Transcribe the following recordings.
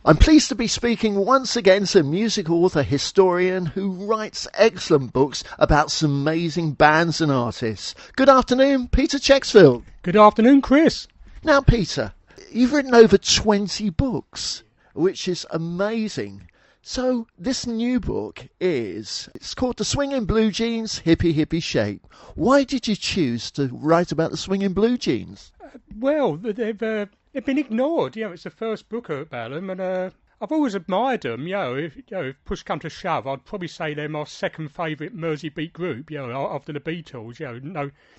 I'm pleased to be speaking once again to a music author historian who writes excellent books about some amazing bands and artists. Good afternoon, Peter Chexfield. Good afternoon, Chris. Now, Peter, you've written over 20 books, which is amazing. So this new book it's called The Swingin' Blue Jeans, Hippie Hippie Shape. Why did you choose to write about the Swingin' Blue Jeans? Well, they've been ignored. It's the first book about them, and I've always admired them. If push come to shove, I'd probably say they're my second favourite Merseybeat group. After the Beatles.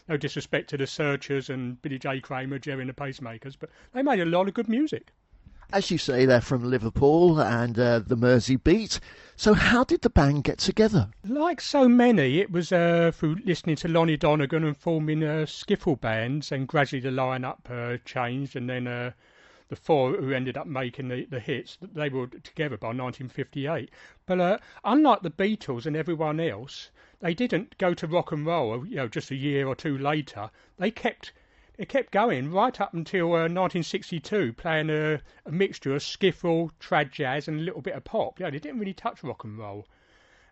No disrespect to the Searchers and Billy J. Kramer, Jerry and the Pacemakers, but they made a lot of good music. As you say, they're from Liverpool and the Merseybeat. So how did the band get together? Like so many, it was through listening to Lonnie Donegan and forming skiffle bands, and gradually the line-up changed, and then the four who ended up making the hits, they were together by 1958. But unlike the Beatles and everyone else, they didn't go to rock and roll, just a year or two later. It kept going right up until 1962, playing a mixture of skiffle, trad jazz, and a little bit of pop. They didn't really touch rock and roll.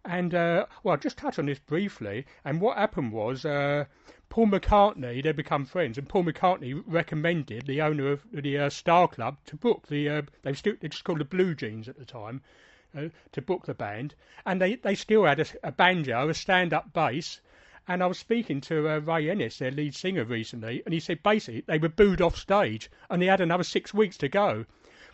And, I'll just touch on this briefly. And what happened was Paul McCartney, they'd become friends, and Paul McCartney recommended the owner of the Star Club to book they just called the Blue Jeans at the time, to book the band. And they still had a banjo, a stand-up bass. And I was speaking to Ray Ennis, their lead singer, recently, and he said basically they were booed off stage and they had another 6 weeks to go.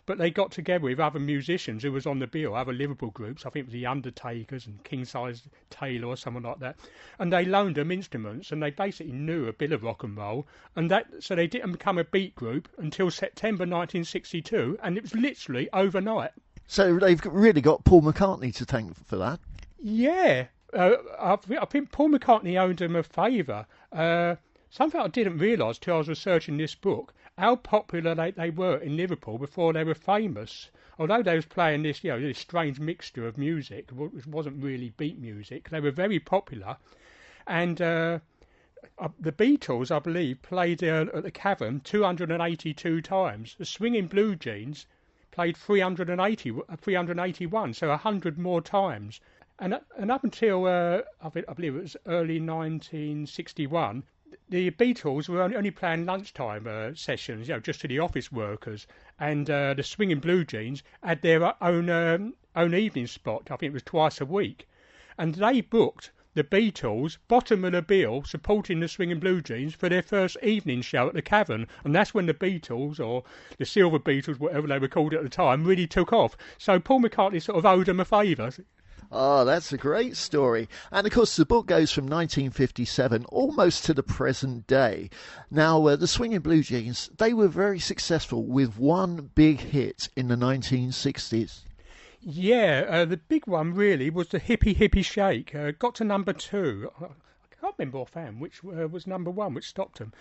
But they got together with other musicians who was on the bill, other Liverpool groups, I think it was the Undertakers and King Size Taylor or someone like that, and they loaned them instruments, and they basically knew a bit of rock and roll, so they didn't become a beat group until September 1962, and it was literally overnight. So they've really got Paul McCartney to thank for that. Yeah. I think Paul McCartney owed him a favour. Something I didn't realise till I was researching this book, how popular they were in Liverpool before they were famous. Although they was playing this strange mixture of music, which wasn't really beat music, they were very popular. And the Beatles, I believe, played at the Cavern 282 times. The Swingin' Blue Jeans played 381, so 100 more times. And up until, I believe it was early 1961, the Beatles were only playing lunchtime sessions, just to the office workers. And the Swingin' Blue Jeans had their own evening spot. I think it was twice a week. And they booked the Beatles, bottom of the bill, supporting the Swingin' Blue Jeans for their first evening show at the Cavern. And that's when the Beatles, or the Silver Beatles, whatever they were called at the time, really took off. So Paul McCartney sort of owed them a favour. Oh, that's a great story. And of course, the book goes from 1957 almost to the present day. Now, the Swingin' Blue Jeans, they were very successful with one big hit in the 1960s. Yeah, the big one really was the Hippie Hippie Shake. Got to number 2. I can't remember offhand which was number 1, which stopped them.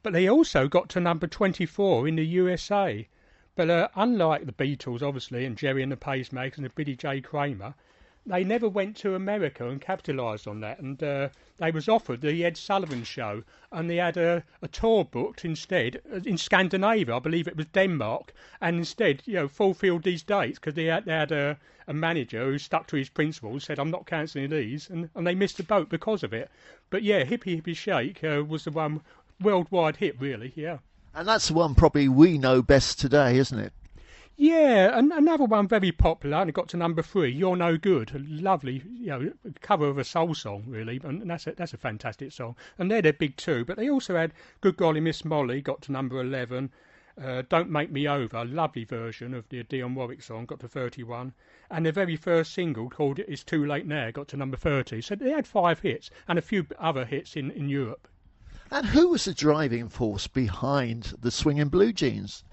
But they also got to number 24 in the USA. But unlike the Beatles, obviously, and Jerry and the Pacemakers and the Billy J. Kramer, they never went to America and capitalised on that, and they was offered the Ed Sullivan Show, and they had a tour booked instead in Scandinavia. I believe it was Denmark, and instead fulfilled these dates because they had a manager who stuck to his principles, said I'm not cancelling these, and they missed the boat because of it. But yeah, Hippie Hippie Shake was the one worldwide hit, really. Yeah, and that's the one probably we know best today, isn't it? Yeah, and another one very popular, and it got to number 3, You're No Good. A lovely, cover of a soul song, really, and that's a fantastic song. And they're their big 2, but they also had Good Golly Miss Molly, got to number 11. Don't Make Me Over, a lovely version of the Dionne Warwick song, got to 31. And their very first single, called It's Too Late Now, got to number 30. So they had 5 hits, and a few other hits in Europe. And who was the driving force behind the Swingin' Blue Jeans?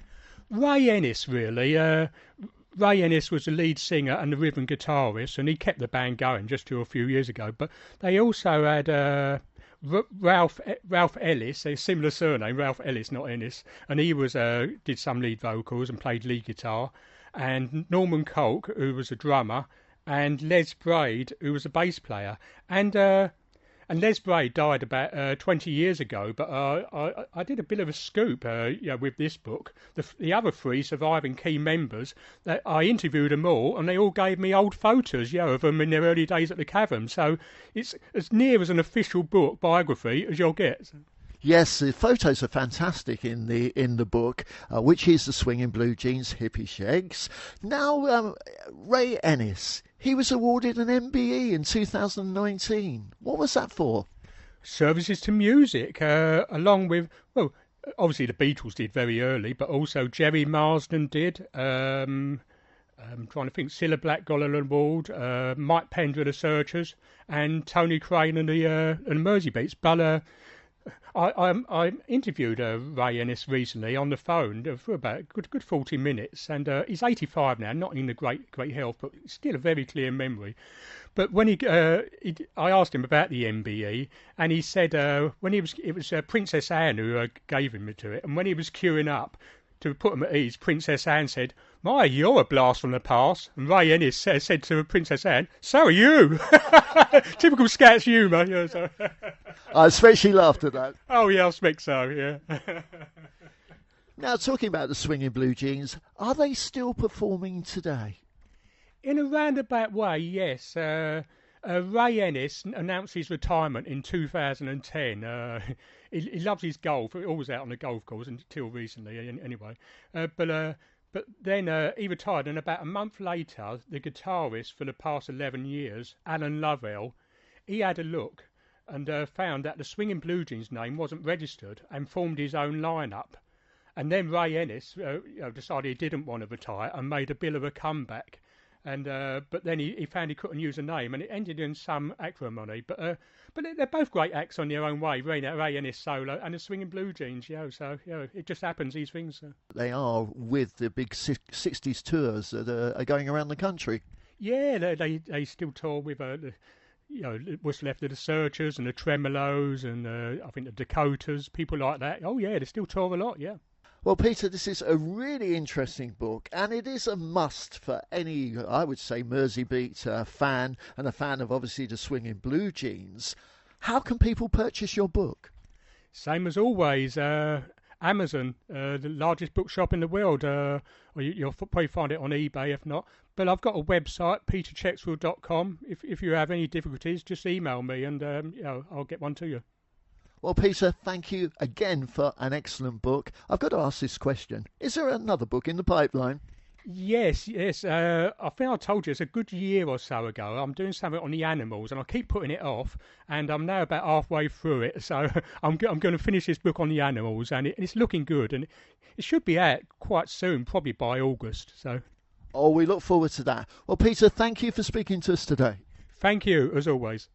Ray Ennis, really. Ray Ennis was the lead singer and the rhythm guitarist, and he kept the band going just till a few years ago. But they also had Ralph Ellis, a similar surname, Ralph Ellis, not Ennis, and he was did some lead vocals and played lead guitar, and Norman Colk, who was a drummer, and Les Braid, who was a bass player, and And Les Bray died about 20 years ago, but I did a bit of a scoop with this book. The other three surviving key members, that I interviewed them all, and they all gave me old photos of them in their early days at the Cavern. So it's as near as an official book biography as you'll get. Yes, the photos are fantastic in the book, which is the Swinging Blue Jeans Hippie Shakes. Now, Ray Ennis, he was awarded an MBE in 2019. What was that for? Services to music, along with, well, obviously the Beatles did very early, but also Jerry Marsden did. I'm trying to think, Cilla Black got an award, Mike Pender, the Searchers, and Tony Crane and the Mersey Beats. But I interviewed Ray Ennis recently on the phone for about a good 40 minutes, and he's 85 now, not in the great health, but still a very clear memory. But when I asked him about the MBE, and he said it was Princess Anne who gave him to it, and when he was queuing up to put him at ease, Princess Anne said, "My, you're a blast from the past." And Ray Ennis said to Princess Anne, "So are you." Typical Scats humour. Yeah, so. I especially laughed at that. Oh, yeah, I expect so, yeah. Now, talking about the Swinging Blue Jeans, are they still performing today? In a roundabout way, yes. Ray Ennis announced his retirement in 2010. He loves his golf. He was always out on the golf course until recently, anyway. But then he retired, and about a month later, the guitarist for the past 11 years, Alan Lovell, he had a look and found that the Swinging Blue Jeans name wasn't registered and formed his own lineup. And then Ray Ennis decided he didn't want to retire and made a bit of a comeback. And but then he found he couldn't use a name, and it ended in some acrimony. But they're both great acts on their own way. Ray Ennis solo and the Swinging Blue Jeans, so it just happens, these things. They are with the big 60s tours that are going around the country. Yeah, they still tour with what's left of the Searchers and the Tremolos and I think the Dakotas, people like that. Oh yeah, they still tour a lot. Yeah. Well, Peter, this is a really interesting book, and it is a must for any, I would say, Mersey Beat fan, and a fan of, obviously, the Swinging Blue Jeans. How can people purchase your book? Same as always, Amazon, the largest bookshop in the world. Or you'll probably find it on eBay, if not. But I've got a website, peterchecksfield.com. If you have any difficulties, just email me, and I'll get one to you. Well, Peter, thank you again for an excellent book. I've got to ask this question. Is there another book in the pipeline? Yes. I think I told you it's a good year or so ago. I'm doing something on the animals, and I keep putting it off. And I'm now about halfway through it, so I'm going to finish this book on the animals, and it's looking good. And it should be out quite soon, probably by August. So. Oh, we look forward to that. Well, Peter, thank you for speaking to us today. Thank you, as always.